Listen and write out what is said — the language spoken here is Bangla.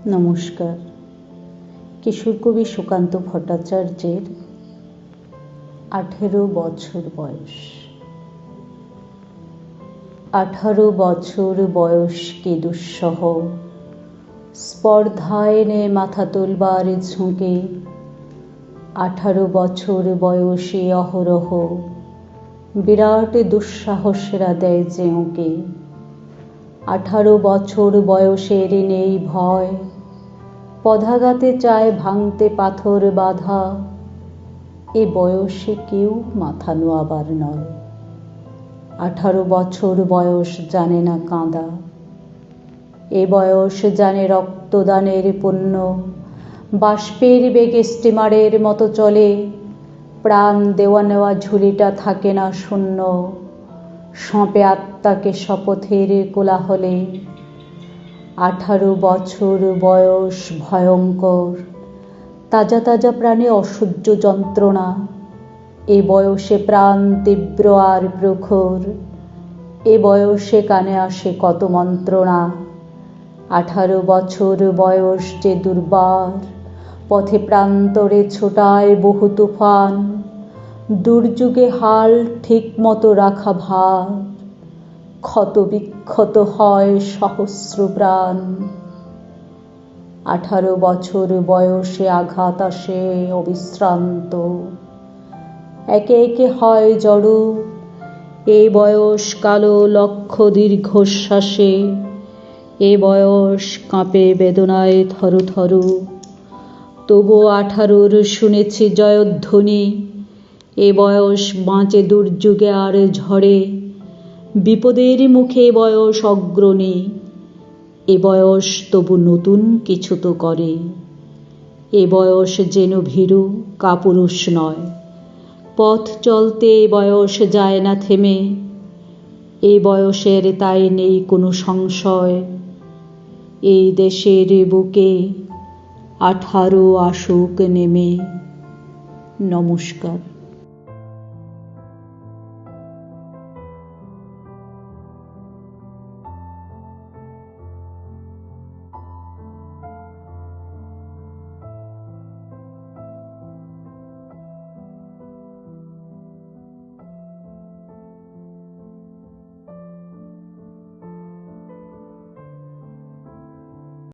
নমস্কার। কিশোর কবি সুকান্ত ভট্টাচার্যের 18 বছর বয়স। 18 বছর বয়স কি দুঃসহ, স্পর্ধায় নে মাথা তোলবার ঝুঁকে। 18 বছর বয়সে অহরহ বিরাট দুঃসাহসেরা দেয় যে ওকে। 18 বছর বয়সের নেই ভয়, পদাঘাতে চায় ভাঙতে পাথর বাঁধা। এ বয়সে কেউ মাথা নোয়াবার নয়। 18 বছর বয়স জানে না কাঁদা। এ বয়স জানে রক্তদানের পুণ্য। বাষ্পের বেগে স্টিমারের মতো চলে, প্রাণ দেওয়া নেওয়া ঝুলিটা থাকে না শূন্য। সঁপে আত্মাকে শপথের কোলাহলে। 18 বছর বয়স ভয়ঙ্কর, তাজা তাজা প্রাণে অসহ্য যন্ত্রণা। এ বয়সে প্রাণ তীব্র আর প্রখর, এ বয়সে কানে আসে কত মন্ত্রণা। 18 বছর বয়স যে দুর্বার, পথে প্রান্তরে ছোটায় বহু তুফান। দুর্যোগে হাল ঠিক মতো রাখা ভার, ক্ষত বিক্ষত হয় সহস্র প্রাণ। 18 বছর বয়সে আঘাত আসে অবিশ্রান্ত, একে একে হয় জড়ো। এ বয়স কালো লক্ষ দীর্ঘশ্বাসে, এ বয়স কাঁপে বেদনায় থরো থরো। তবু 18 শুনেছি জয়ধ্বনি। এ বয়স বাঁচে দুর্যোগে আর ঝড়ে, বিপদের মুখে এ বয়স অগ্রণী। এ বয়স তবু নতুন কিছু তো করে। এ বয়স যেন ভীরু কাপুরুষ নয়, পথ চলতে এ বয়স যায় না থেমে। এ বয়সের তাই নেই কোনো সংশয়, এই দেশের বুকে 18 আসুক নেমে। নমস্কার।